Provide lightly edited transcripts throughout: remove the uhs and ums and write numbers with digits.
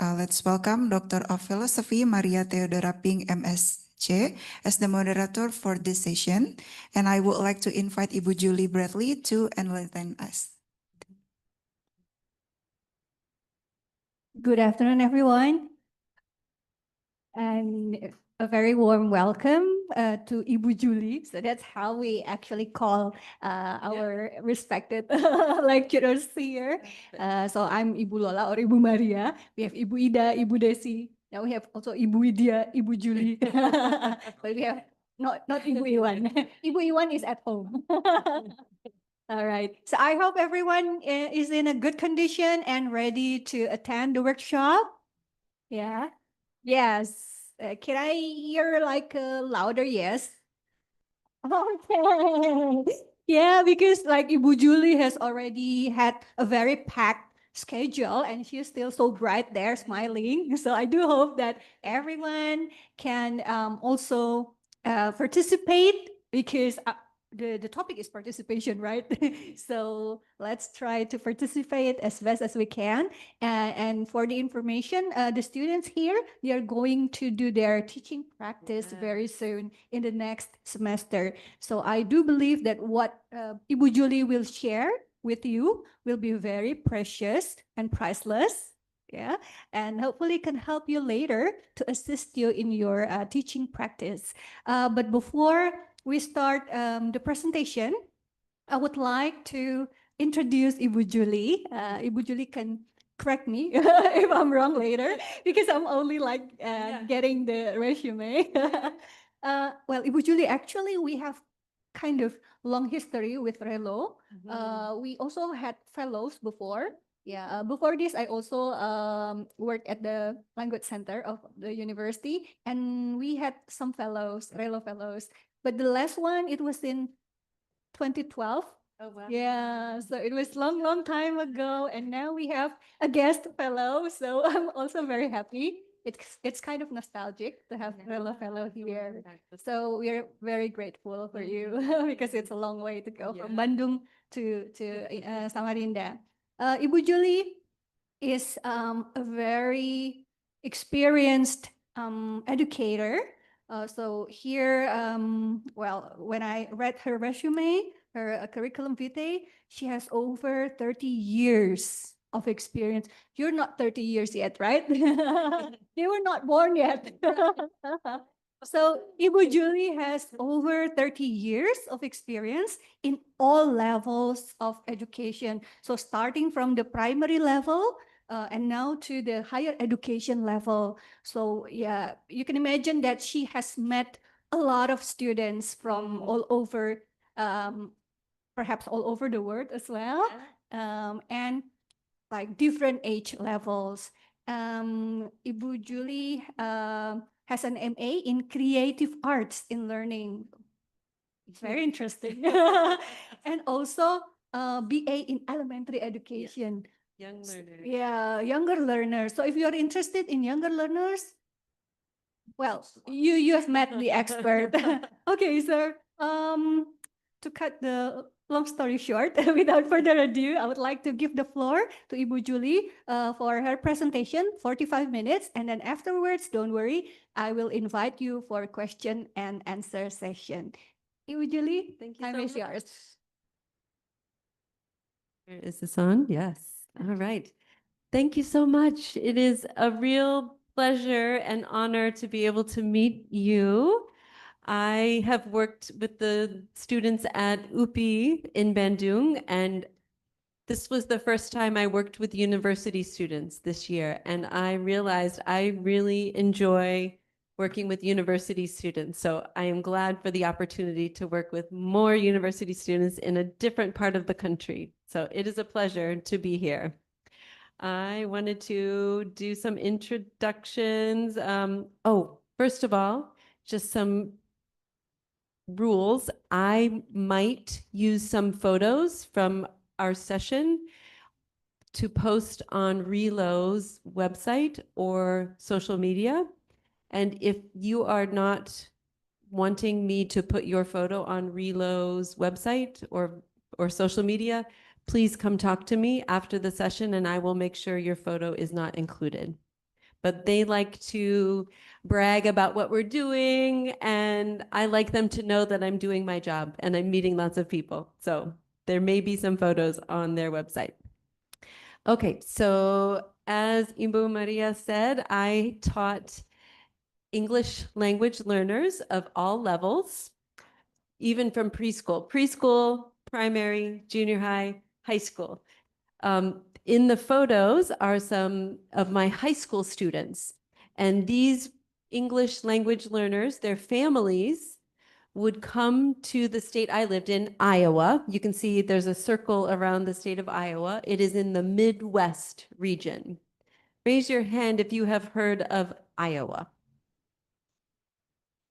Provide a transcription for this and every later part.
Let's welcome Doctor of Philosophy Maria Theodora Ping, MSc, as the moderator for this session. And I would like to invite Ibu Julie Bradley to enlighten us. Good afternoon, everyone, and a very warm welcome to Ibu Julie. So that's how we actually call our respected lecturers here. So I'm Ibu Lola or Ibu Maria. We have Ibu Ida, Ibu Desi. Now we have also Ibu Widya, Ibu Julie. But we have not Ibu Iwan. Ibu Iwan is at home. All right. So I hope everyone is in a good condition and ready to attend the workshop. Yeah. Yes. Can I hear like a louder yes? Okay. Yeah, because like Ibu Julie has already had a very packed schedule and she's still so bright there smiling. So I do hope that everyone can also participate because the topic is participation, right? So let's try to participate as best as we can. And for the information, the students here, they are going to do their teaching practice very soon in the next semester. So I do believe that what Ibu Julie will share with you will be very precious and priceless. Yeah, and hopefully can help you later to assist you in your teaching practice. But before we start the presentation, I would like to introduce Ibu Julie. Ibu Julie can correct me if I'm wrong later, because I'm only like getting the resume. Well, Ibu Julie, actually, we have kind of long history with Relo. We also had fellows before. Yeah, before this, I also worked at the language center of the university, and we had some fellows, Relo fellows. But the last one, it was in 2012. Oh, wow. Yeah, so it was long time ago, and now we have a guest fellow. So I'm also very happy. It's kind of nostalgic to have fellow here. So we're very grateful for you because it's a long way to go from Bandung to Samarinda. Ibu Julie is a very experienced educator. So here, well, when I read her resume, her curriculum vitae, she has over 30 years of experience. You're not 30 years yet, right? You were not born yet. So Ibu Julie has over 30 years of experience in all levels of education. So starting from the primary level and now to the higher education level. So yeah, you can imagine that she has met a lot of students from all over, perhaps all over the world as well, and like different age levels. Ibu Julie has an MA in Creative Arts in Learning. It's very interesting. And also BA in Elementary Education. Young learners. Yeah, younger learners. So if you're interested in younger learners, well, you have met the expert. Okay, sir. To cut the long story short, without further ado, I would like to give the floor to Ibu Julie for her presentation, 45 minutes, and then afterwards, don't worry, I will invite you for a question and answer session. Ibu Julie, Thank you time so is much. yours. Is this on? Yes. All right. Thank you so much. It is a real pleasure and honor to be able to meet you. I have worked with the students at UPI in Bandung, and this was the first time I worked with university students this year, and I realized I really enjoy working with university students. So I am glad for the opportunity to work with more university students in a different part of the country. So it is a pleasure to be here. I wanted to do some introductions. First of all, just some rules. I might use some photos from our session to post on Relo's website or social media. And if you are not wanting me to put your photo on Relo's website or social media, please come talk to me after the session and I will make sure your photo is not included. but they like to brag about what we're doing, and I like them to know that I'm doing my job and I'm meeting lots of people. So there may be some photos on their website. Okay, so as Ibu Maria said, I taught English language learners of all levels, even from preschool, primary, junior high, high school. In the photos are some of my high school students, and these English language learners, their families would come to the state I lived in, Iowa. You can see there's a circle around the state of Iowa. It is in the Midwest region. Raise your hand if you have heard of Iowa.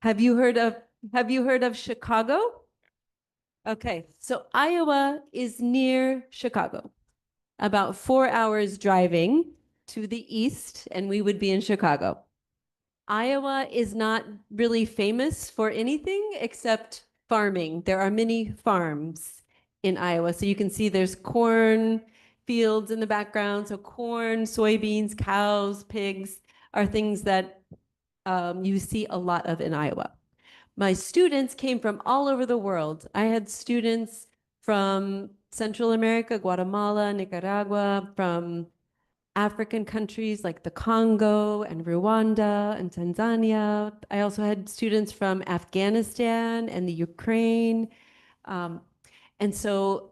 Have you heard of Chicago? Okay, so Iowa is near Chicago, about 4 hours driving to the east, and we would be in Chicago. Iowa is not really famous for anything except farming. There are many farms in Iowa. So you can see there's corn fields in the background. So corn, soybeans, cows, pigs are things that you see a lot of in Iowa. My students came from all over the world. I had students from Central America, Guatemala, Nicaragua, from African countries like the Congo and Rwanda and Tanzania. I also had students from Afghanistan and the Ukraine. And so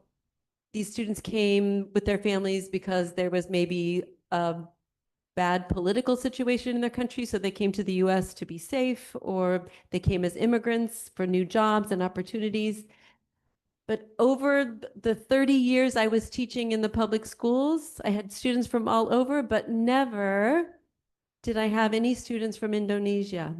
these students came with their families because there was maybe a bad political situation in their country, so they came to the US to be safe, or they came as immigrants for new jobs and opportunities. But over the 30 years I was teaching in the public schools, I had students from all over, but never did I have any students from Indonesia.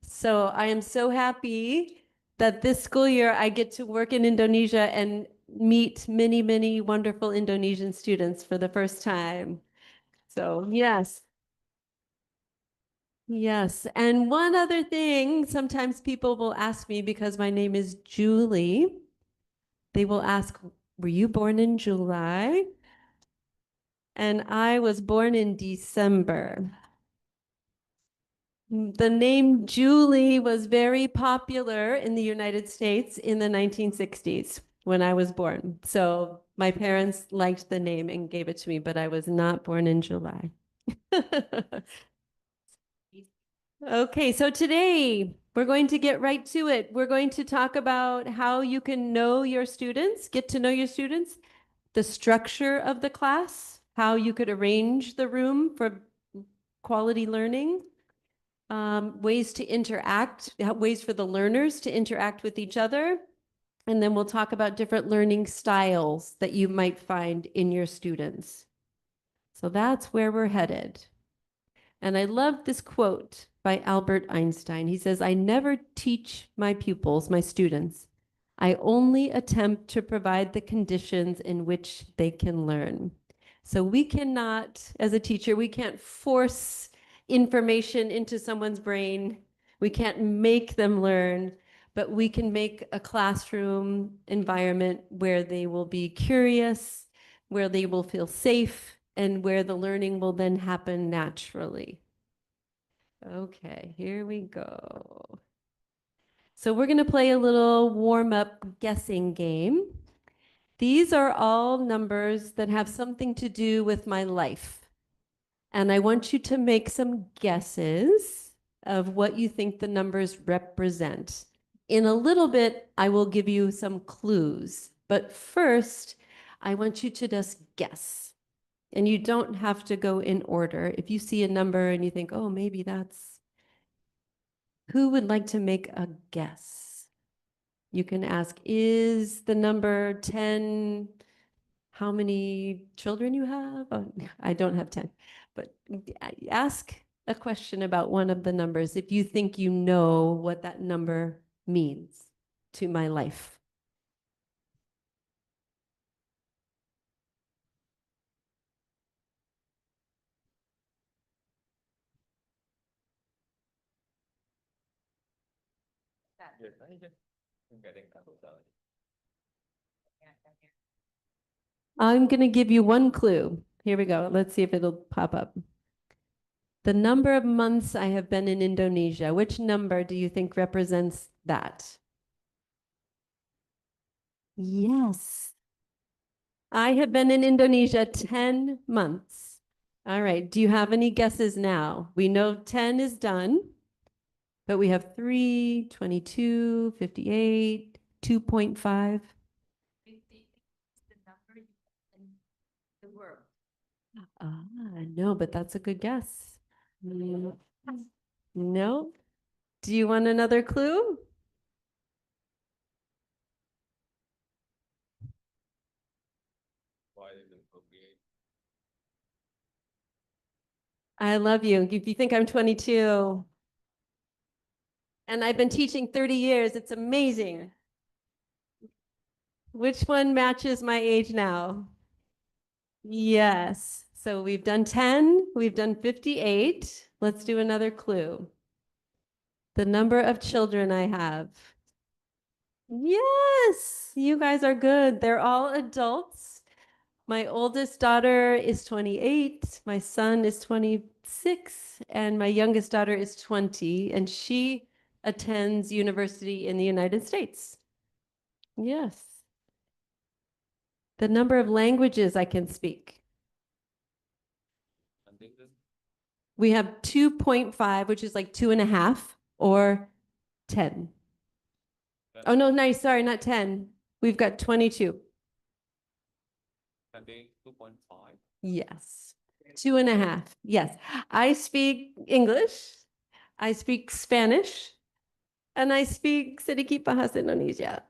So I am so happy that this school year I get to work in Indonesia and meet many, many wonderful Indonesian students for the first time. So yes. Yes. And one other thing, sometimes people will ask me, because my name is Julie, they will ask, were you born in July? And I was born in December. The name Julie was very popular in the United States in the 1960s when I was born. So my parents liked the name and gave it to me, but I was not born in July. Okay, so today we're going to get right to it. We're going to talk about how you can know your students, get to know your students, the structure of the class, how you could arrange the room for quality learning, ways to interact, ways for the learners to interact with each other. And then we'll talk about different learning styles that you might find in your students. So that's where we're headed. And I love this quote by Albert Einstein. He says, I never teach my pupils, my students. I only attempt to provide the conditions in which they can learn. So we cannot, as a teacher, we can't force information into someone's brain. We can't make them learn, but we can make a classroom environment where they will be curious, where they will feel safe, and where the learning will then happen naturally. Okay, here we go. So we're going to play a little warm-up guessing game. These are all numbers that have something to do with my life. And I want you to make some guesses of what you think the numbers represent. In a little bit, I will give you some clues. But first, I want you to just guess. And you don't have to go in order. If you see a number and you think, oh, maybe that's... Who would like to make a guess? You can ask, is the number 10 how many children you have? Oh, I don't have 10, but ask a question about one of the numbers if you think you know what that number means to my life. I'm going to give you one clue. Here we go. Let's see if it'll pop up. The number of months I have been in Indonesia, which number do you think represents that? Yes. I have been in Indonesia 10 months. All right. Do you have any guesses now? We know 10 is done, but we have 3, 22, 58, 2.5. Ah, no, but that's a good guess. Mm, No. Do you want another clue? I love you. If you think I'm 22 and I've been teaching 30 years, it's amazing. Which one matches my age now? Yes. So we've done 10, we've done 58. Let's do another clue. The number of children I have. Yes, you guys are good. They're all adults. My oldest daughter is 28, my son is 26, and my youngest daughter is 20, and she attends university in the United States. Yes. The number of languages I can speak. We have 2.5, which is like 2.5, or 10. Oh, no, nice. Sorry, not 10. We've got 22. 2.5. Yes. 2.5. Yes. I speak English. I speak Spanish. And I speak sedikit bahasa Indonesia.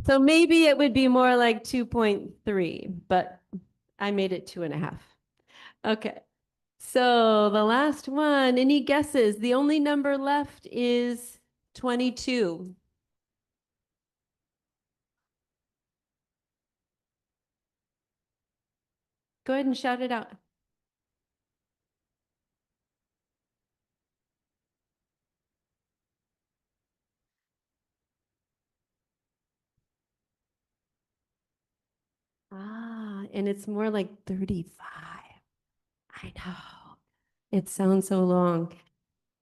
So maybe it would be more like 2.3, but I made it 2.5. Okay. So the last one, any guesses? The only number left is 22. Go ahead and shout it out. Ah, and it's more like 35. I know. It sounds so long.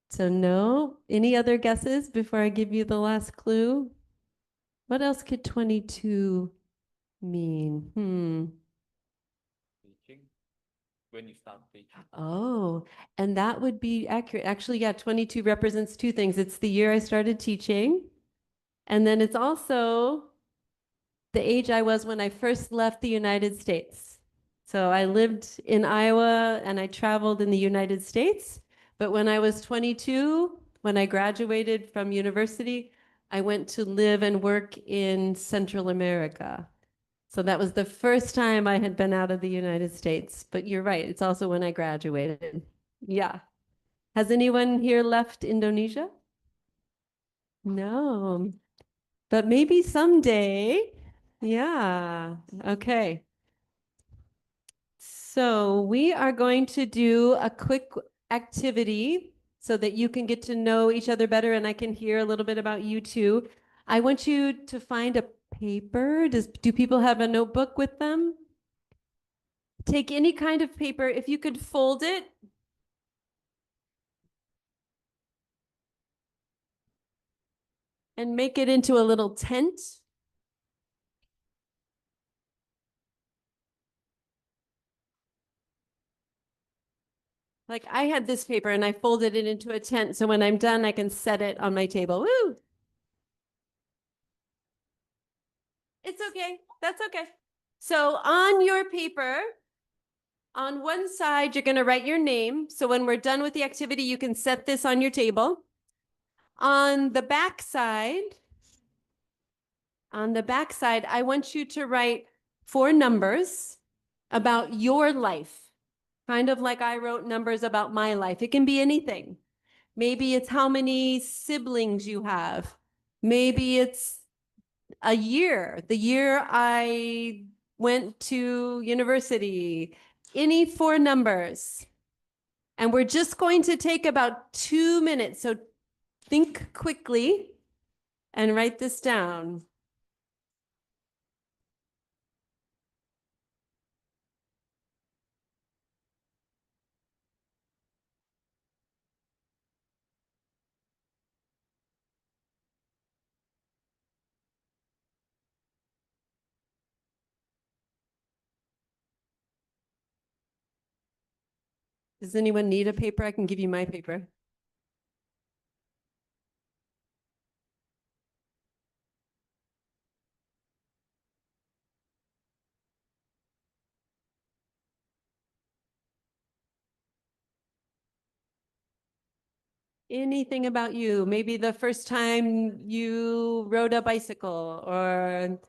So no, any other guesses before I give you the last clue? What else could 22 mean? Teaching. When you start teaching. Oh, and that would be accurate. Actually, yeah, 22 represents two things. It's the year I started teaching, and then it's also the age I was when I first left the United States. So I lived in Iowa and I traveled in the United States. But when I was 22, when I graduated from university, I went to live and work in Central America. So that was the first time I had been out of the United States. But you're right, it's also when I graduated. Yeah. Has anyone here left Indonesia? No. But maybe someday. Yeah. Okay. So we are going to do a quick activity so that you can get to know each other better and I can hear a little bit about you too. I want you to find a paper. Do people have a notebook with them? Take any kind of paper. If you could fold it. And make it into a little tent. Like I had this paper and I folded it into a tent. So when I'm done, I can set it on my table. Woo! It's okay. That's okay. So on your paper, on one side, you're going to write your name. So when we're done with the activity, you can set this on your table. On the back side, I want you to write 4 numbers about your life. Kind of like I wrote numbers about my life. It can be anything. Maybe it's how many siblings you have. Maybe it's a year, the year I went to university, any 4 numbers. And we're just going to take about 2 minutes. So think quickly and write this down. Does anyone need a paper? I can give you my paper. Anything about you? Maybe the first time you rode a bicycle, or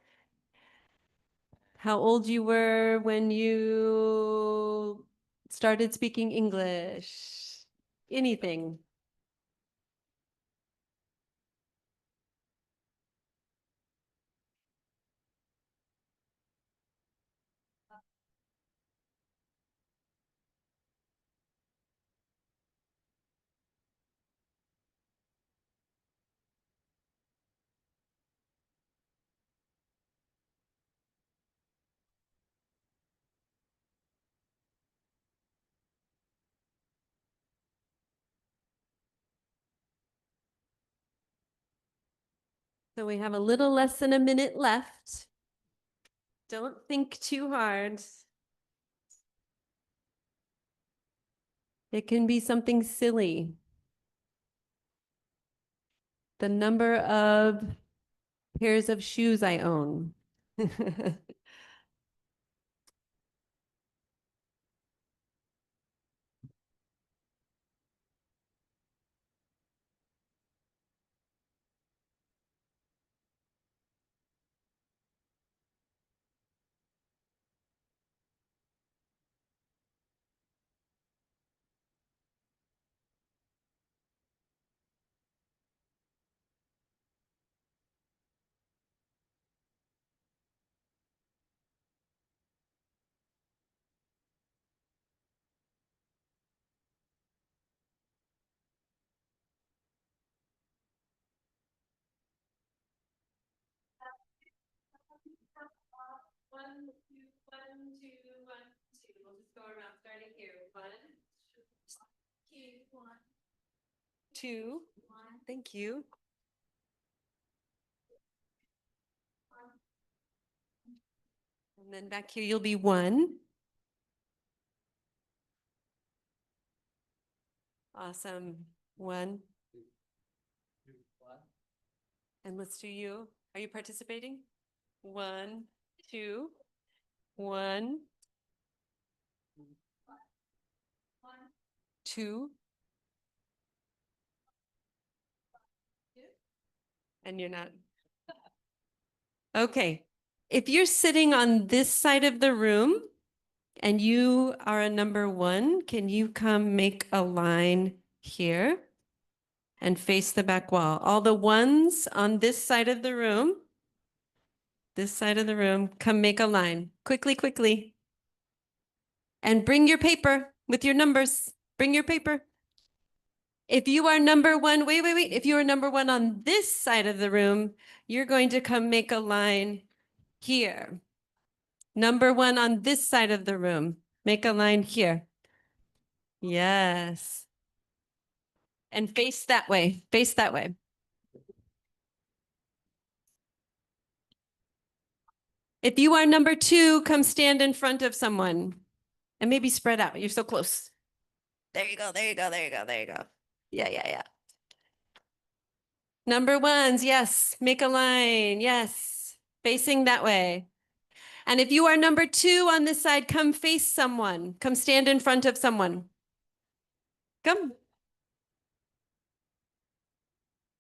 how old you were when you started speaking English. Anything. So we have a little less than a minute left. Don't think too hard. It can be something silly. The number of pairs of shoes I own. One, two, one, two, one, two. We'll just go around starting here. One, two, thank you. And then back here, you'll be one. Awesome. One. And let's do you. Are you participating? One, two, one, two. And you're not. Okay. If you're sitting on this side of the room and you are a number one, can you come make a line here and face the back wall? All the ones on this side of the room, come make a line. Quickly, quickly. And bring your paper with your numbers. Bring your paper. If you are number one, wait. If you are number one on this side of the room, you're going to come make a line here. Number one on this side of the room, make a line here. Yes. And face that way, face that way. If you are number two, come stand in front of someone and maybe spread out. You're so close. There you go, there you go, there you go, there you go. Yeah. Number ones, yes, make a line, yes, facing that way. And if you are number two on this side, come face someone, come stand in front of someone. Come.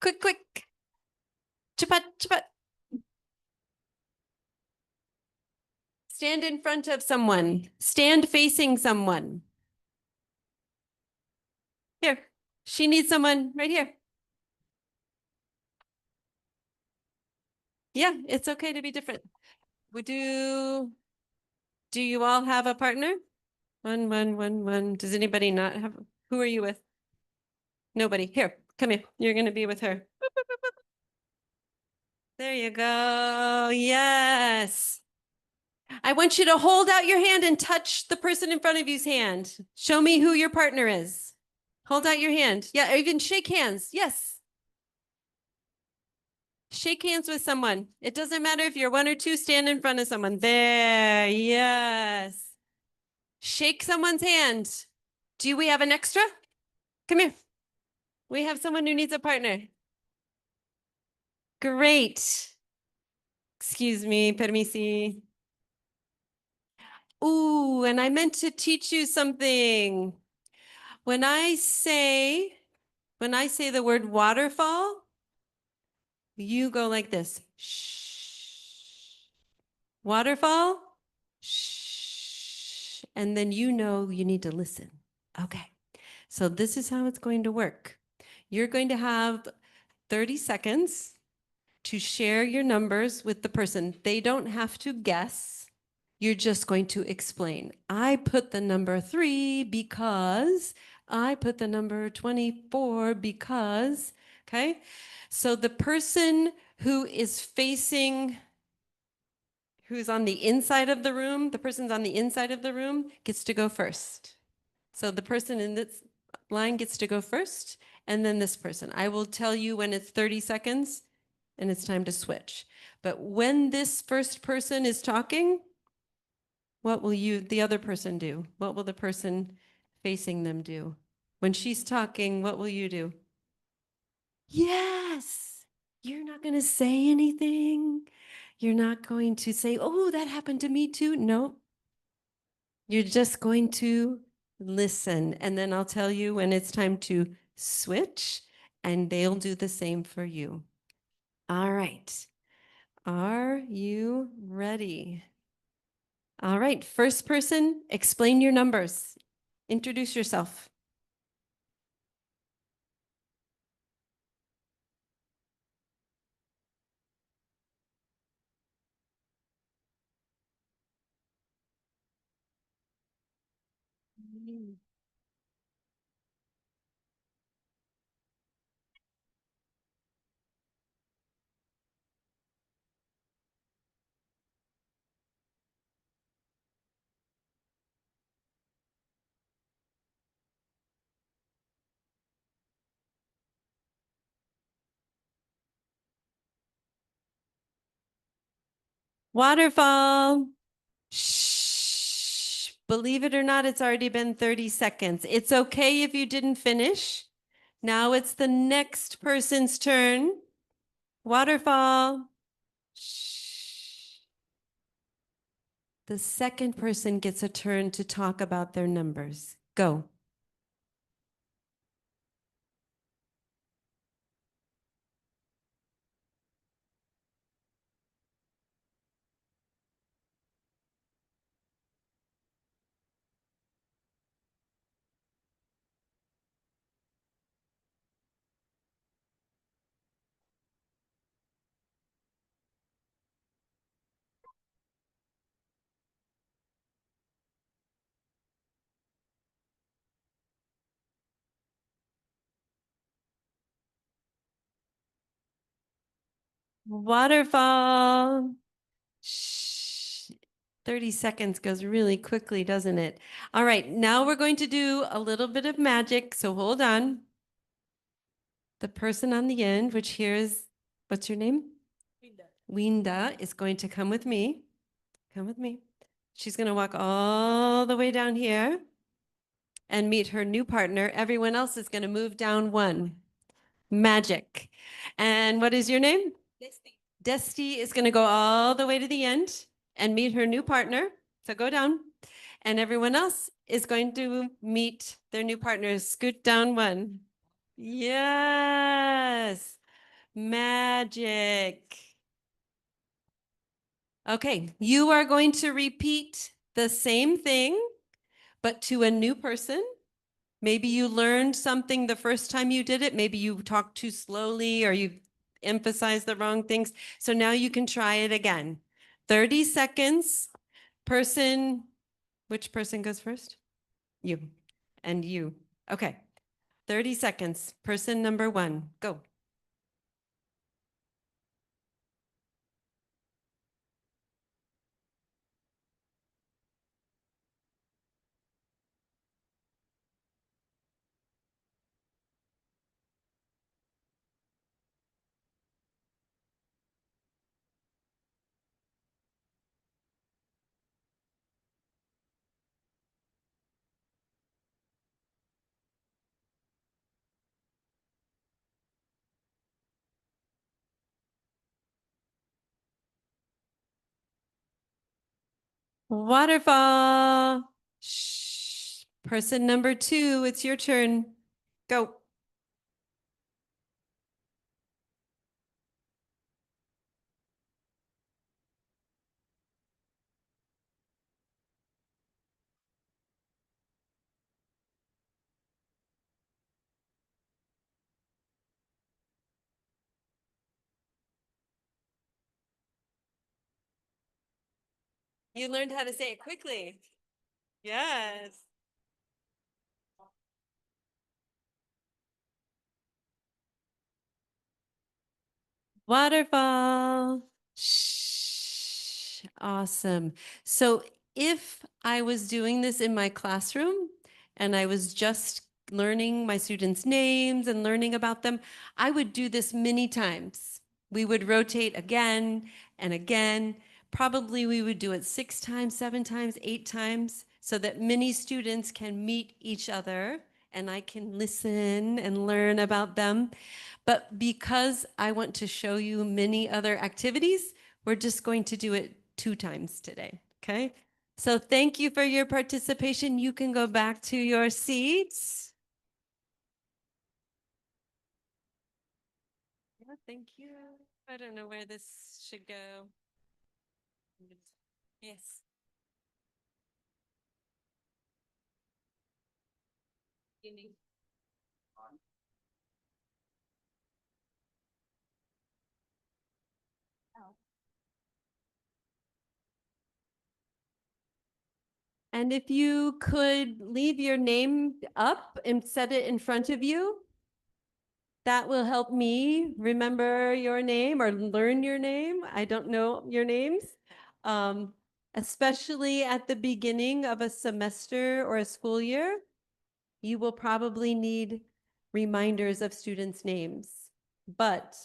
Quick. Chapat. Stand in front of someone. Stand facing someone. Here, she needs someone right here. Yeah, it's okay to be different. Do you all have a partner? One. Does anybody not have? Who are you with? Nobody. Here, come here. You're going to be with her. There you go. Yes. I want you to hold out your hand and touch the person in front of you's hand. Show me who your partner is. Hold out your hand. Yeah, or even shake hands. Yes. Shake hands with someone. It doesn't matter if you're one or two, stand in front of someone. There, yes. Shake someone's hand. Do we have an extra? Come here. We have someone who needs a partner. Great. Excuse me, permisi. Ooh, and I meant to teach you something. When I say the word waterfall, you go like this. Shh. Waterfall. Shh. And then you know you need to listen. Okay. So this is how it's going to work. You're going to have 30 seconds to share your numbers with the person. They don't have to guess. You're just going to explain. I put the number 3 because I put the number 24 because, okay? So the person who is facing, who's on the inside of the room, the person's on the inside of the room gets to go first. So the person in this line gets to go first, and then this person. I will tell you when it's 30 seconds and it's time to switch. But when this first person is talking, what will the other person do? What will the person facing them do? When she's talking, what will you do? Yes. You're not going to say anything. You're not going to say, oh, that happened to me too. No. You're just going to listen. And then I'll tell you when it's time to switch, and they'll do the same for you. All right. Are you ready? All right. First person, explain your numbers. Introduce yourself. Waterfall. Shh. Believe it or not, it's already been 30 seconds. It's okay if you didn't finish. Now it's the next person's turn. Waterfall. Shh. The second person gets a turn to talk about their numbers. Go. Waterfall. Shh. 30 seconds goes really quickly, doesn't it? All right, now we're going to do a little bit of magic, so hold on. The person on the end, which here is, what's your name? Winda is going to come with me. Come with me. She's going to walk all the way down here and meet her new partner. Everyone else is going to move down one. Magic. And what is your name? Desti is going to go all the way to the end and meet her new partner. So go down. And everyone else is going to meet their new partners. Scoot down one. Yes. Magic. Okay, you are going to repeat the same thing, but to a new person. Maybe you learned something the first time you did it. Maybe you talked too slowly or you emphasized the wrong things. So now you can try it again. 30 seconds. Person, which person goes first? You. And you. Okay. 30 seconds. Person number 1, go. Waterfall. Shh. Person number 2, it's your turn. Go. You learned how to say it quickly. Yes. Waterfall. Shh. Awesome. So if I was doing this in my classroom and I was just learning my students' names and learning about them, I would do this many times. We would rotate again and again. Probably we would do it 6 times, 7 times, 8 times so that many students can meet each other and I can listen and learn about them. But because I want to show you many other activities, we're just going to do it 2 times today, okay? So thank you for your participation. You can go back to your seats. Yeah, thank you. I don't know where this should go. Yes. And if you could leave your name up and set it in front of you, that will help me remember your name or learn your name. I don't know your names. Especially at the beginning of a semester or a school year, you will probably need reminders of students' names. But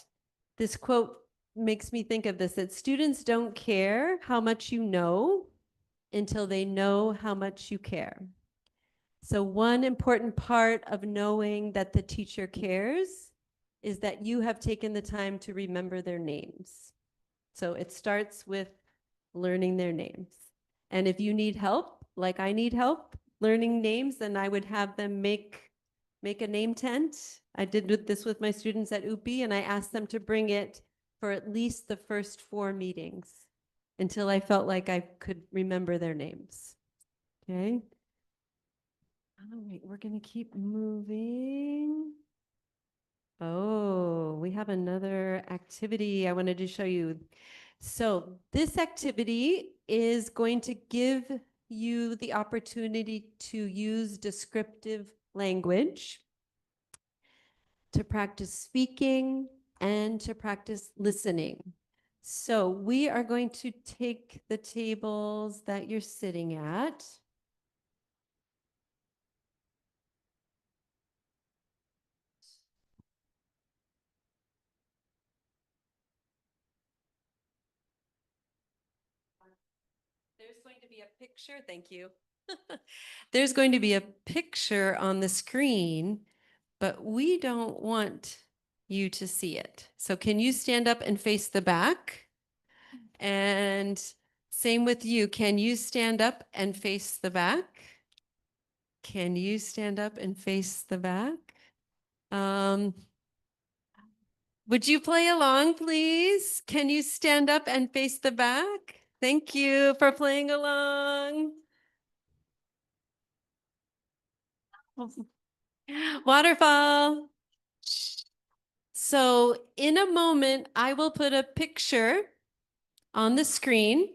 this quote makes me think of this, that students don't care how much you know until they know how much you care. So one important part of knowing that the teacher cares is that you have taken the time to remember their names. So it starts with learning their names. And if you need help, like I need help learning names, then I would have them make a name tent. I did this with my students at UPI, and I asked them to bring it for at least the first 4 meetings until I felt like I could remember their names. Okay. All right, we're going to keep moving. Oh, we have another activity I wanted to show you. So this activity is going to give you the opportunity to use descriptive language, to practice speaking, and to practice listening. So we are going to take the tables that you're sitting at. There's going to be a picture, thank you. There's going to be a picture on the screen, but we don't want you to see it. So can you stand up and face the back? And same with you. Can you stand up and face the back? Can you stand up and face the back? Would you play along, please? Can you stand up and face the back? Thank you for playing along. Waterfall. So in a moment, I will put a picture on the screen.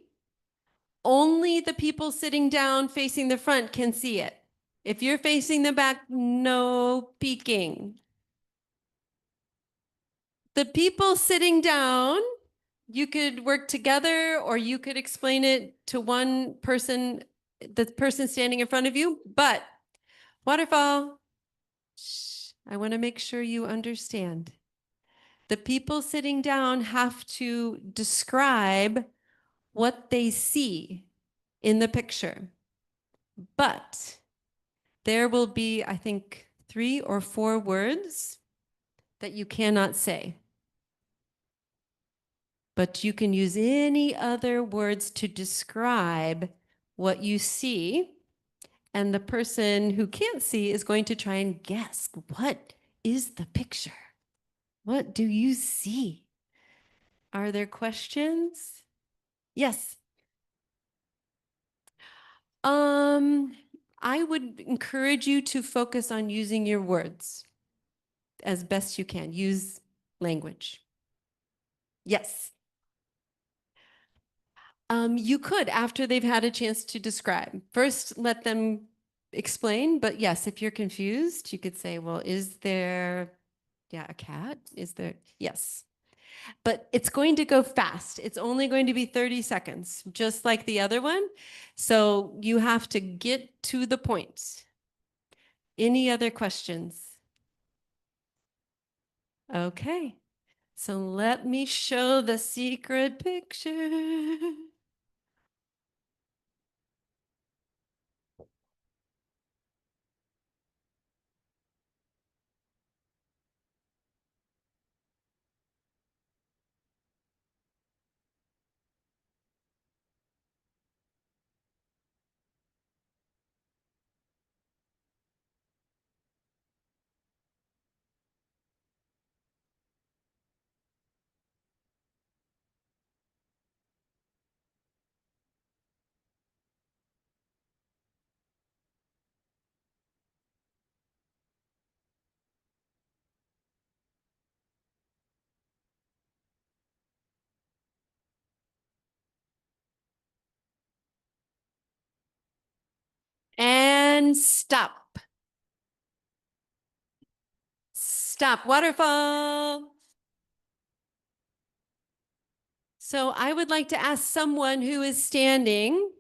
Only the people sitting down facing the front can see it. If you're facing the back, no peeking. The people sitting down, you could work together or you could explain it to one person, the person standing in front of you, but Waterfall, shh, I want to make sure you understand. The people sitting down have to describe what they see in the picture. But there will be, I think, 3 or 4 words that you cannot say. But you can use any other words to describe what you see, and the person who can't see is going to try and guess, what is the picture? What do you see? Are there questions? Yes. I would encourage you to focus on using your words as best you can. Use language. Yes. You could, after they've had a chance to describe. First, let them explain, but yes, if you're confused, you could say, well, is there, yeah, a cat? Is there, yes. But it's going to go fast. It's only going to be 30 seconds, just like the other one. So you have to get to the point. Any other questions? Okay, so let me show the secret picture. And stop. Stop. Waterfall. So I would like to ask someone who is standing,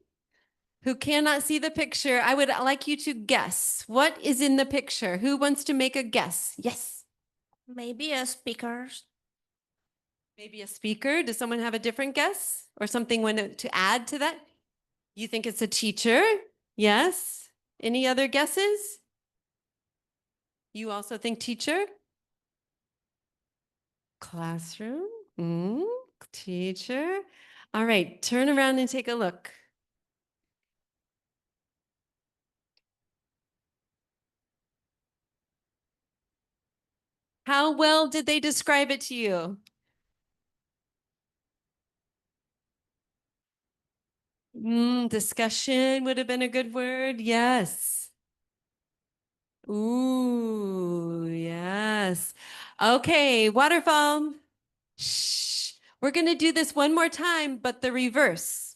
who cannot see the picture, I would like you to guess. What is in the picture? Who wants to make a guess? Yes. Maybe a speaker. Maybe a speaker. Does someone have a different guess or something to add to that? You think it's a teacher? Yes. Any other guesses? You also think teacher? Classroom? Teacher? All right, turn around and take a look. How well did they describe it to you? Discussion would have been a good word. Yes. Ooh, yes. Okay, waterfall. Shh. We're going to do this one more time, but the reverse.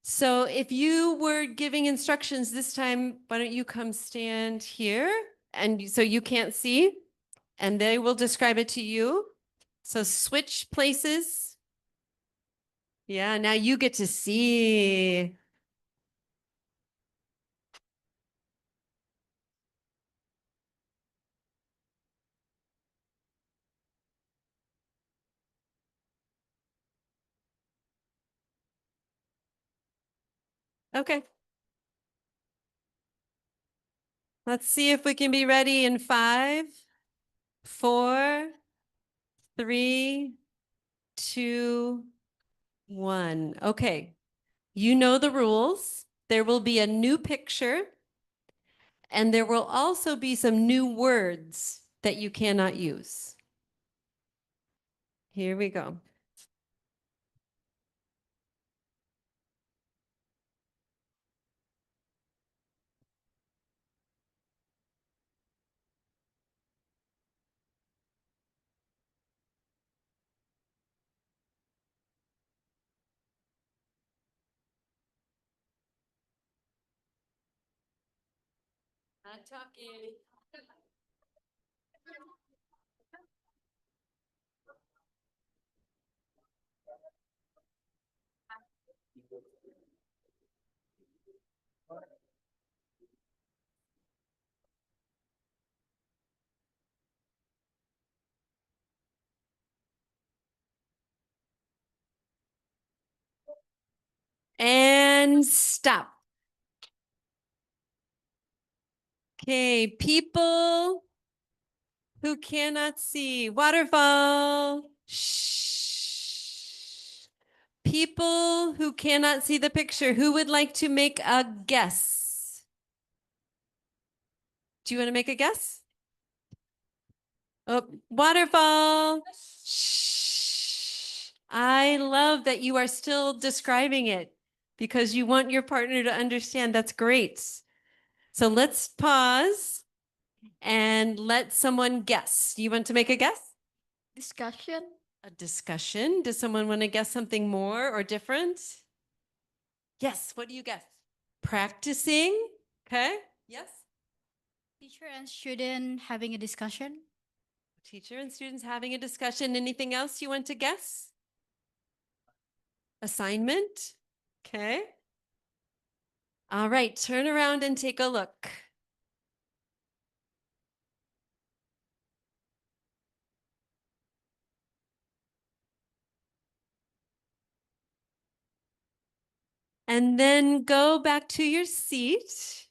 So if you were giving instructions this time, why don't you come stand here? And so you can't see, and they will describe it to you. So switch places. Yeah, now you get to see. Okay. Let's see if we can be ready in 5, 4, 3, 2, 1. Okay. You know the rules. There will be a new picture, and there will also be some new words that you cannot use. Here we go. Not talking. And stop. Okay, people who cannot see. Waterfall. Shh. People who cannot see the picture, who would like to make a guess? Do you want to make a guess? Oh, waterfall. Shh. I love that you are still describing it because you want your partner to understand. That's great. So let's pause and let someone guess. You want to make a guess? Discussion. A discussion? Does someone want to guess something more or different? Yes, what do you guess? Practicing? Okay. Yes. Teacher and student having a discussion. Teacher and students having a discussion. Anything else you want to guess? Assignment? Okay. All right, turn around and take a look. And then go back to your seat.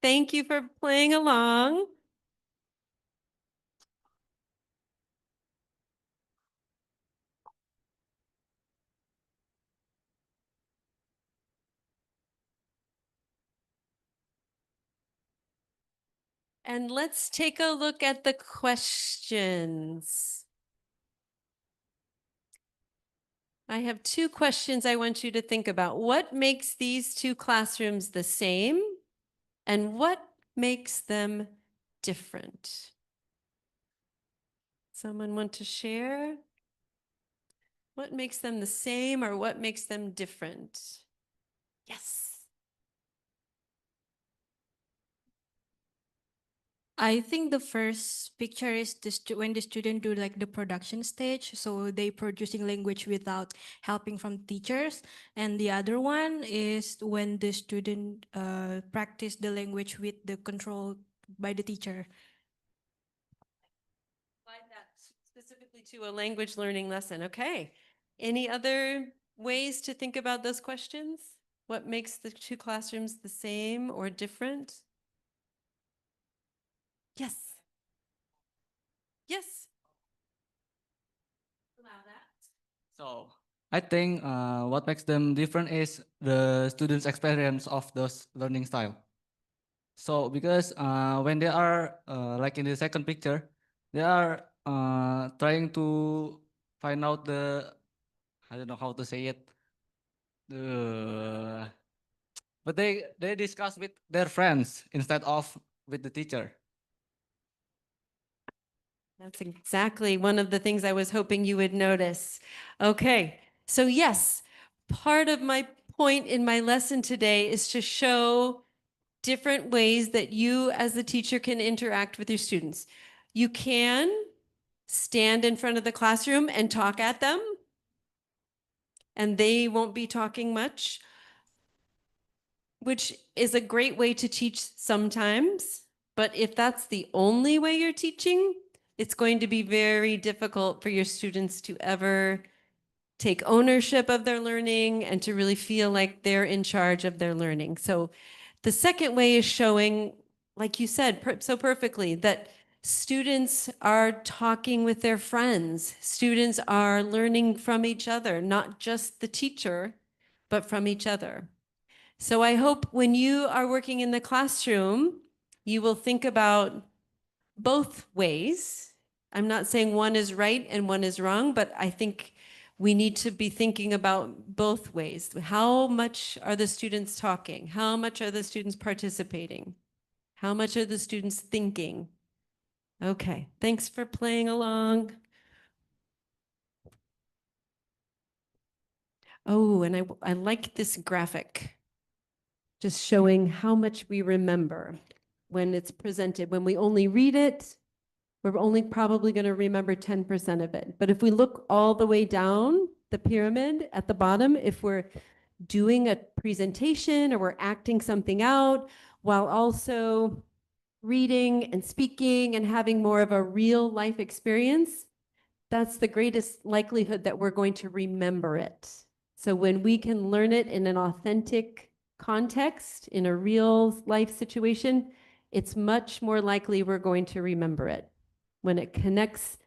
Thank you for playing along. And let's take a look at the questions. I have two questions I want you to think about. What makes these two classrooms the same? And what makes them different? Someone want to share? What makes them the same or what makes them different? Yes. I think the first picture is when the student do like the production stage, so they producing language without helping from teachers, and the other one is when the student practice the language with the control by the teacher. Apply that specifically to a language learning lesson. Okay. Any other ways to think about those questions? What makes the two classrooms the same or different? Yes. Yes. Allow that. So I think what makes them different is the students' experience of those learning style. So because when they are like in the second picture, they are trying to find out I don't know how to say it. The but they discuss with their friends instead of with the teacher. That's exactly one of the things I was hoping you would notice. Okay, so yes, part of my point in my lesson today is to show different ways that you as the teacher can interact with your students. You can stand in front of the classroom and talk at them, and they won't be talking much, which is a great way to teach sometimes. But if that's the only way you're teaching, it's going to be very difficult for your students to ever take ownership of their learning and to really feel like they're in charge of their learning. So the second way is showing, like you said so perfectly, that students are talking with their friends. Students are learning from each other, not just the teacher, but from each other. So I hope when you are working in the classroom, you will think about both ways. I'm not saying one is right and one is wrong, but I think we need to be thinking about both ways. How much are the students talking? How much are the students participating? How much are the students thinking? Okay, thanks for playing along. Oh, and I like this graphic, just showing how much we remember when it's presented. When we only read it, we're only probably going to remember 10% of it. But if we look all the way down the pyramid at the bottom, if we're doing a presentation or we're acting something out while also reading and speaking and having more of a real life experience, that's the greatest likelihood that we're going to remember it. So when we can learn it in an authentic context, in a real life situation, it's much more likely we're going to remember it. When it connects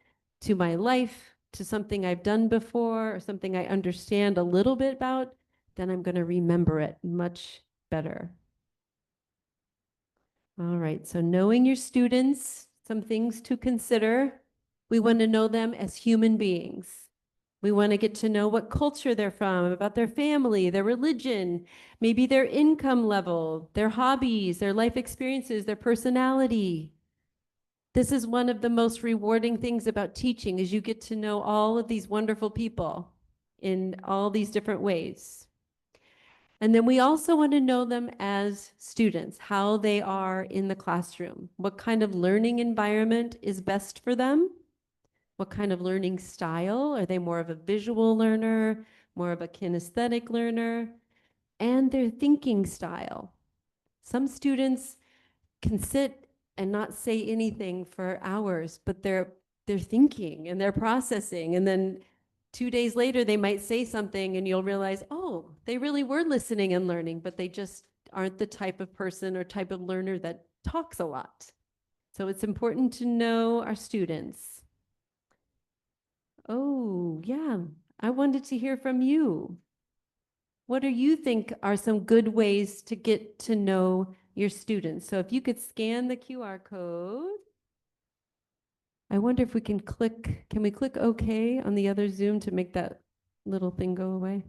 to my life, to something I've done before or something I understand a little bit about, then I'm going to remember it much better. All right, so knowing your students, some things to consider. We want to know them as human beings. We want to get to know what culture they're from, about their family, their religion, maybe their income level, their hobbies, their life experiences, their personality. This is one of the most rewarding things about teaching is you get to know all of these wonderful people in all these different ways. And then we also want to know them as students, how they are in the classroom, what kind of learning environment is best for them, what kind of learning style, are they more of a visual learner, more of a kinesthetic learner, and their thinking style. Some students can sit and not say anything for hours, but they're thinking and they're processing, and then 2 days later, they might say something and you'll realize, oh, they really were listening and learning, but they just aren't the type of person or type of learner that talks a lot. So it's important to know our students. Oh, yeah, I wanted to hear from you. What do you think are some good ways to get to know your students? So if you could scan the QR code. I wonder if we can we click OK on the other Zoom to make that little thing go away?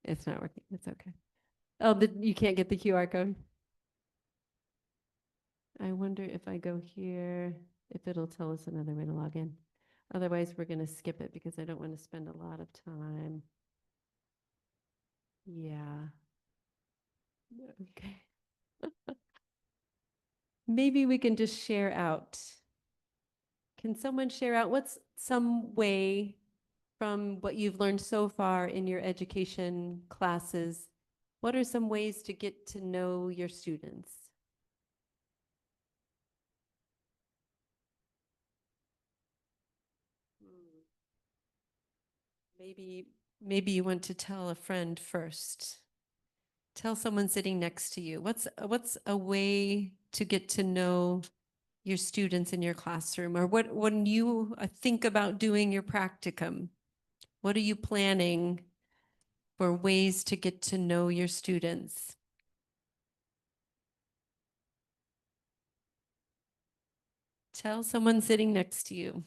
It's not working. It's okay. Oh, you can't get the QR code? I wonder if I go here, if it'll tell us another way to log in. Otherwise, we're going to skip it because I don't want to spend a lot of time. Yeah. Okay. Maybe we can just share out. Can someone share out what's some way from what you've learned so far in your education classes? What are some ways to get to know your students? Maybe you want to tell a friend first. Tell someone sitting next to you. What's a way to get to know your students in your classroom? Or what when you think about doing your practicum, what are you planning for ways to get to know your students? Tell someone sitting next to you.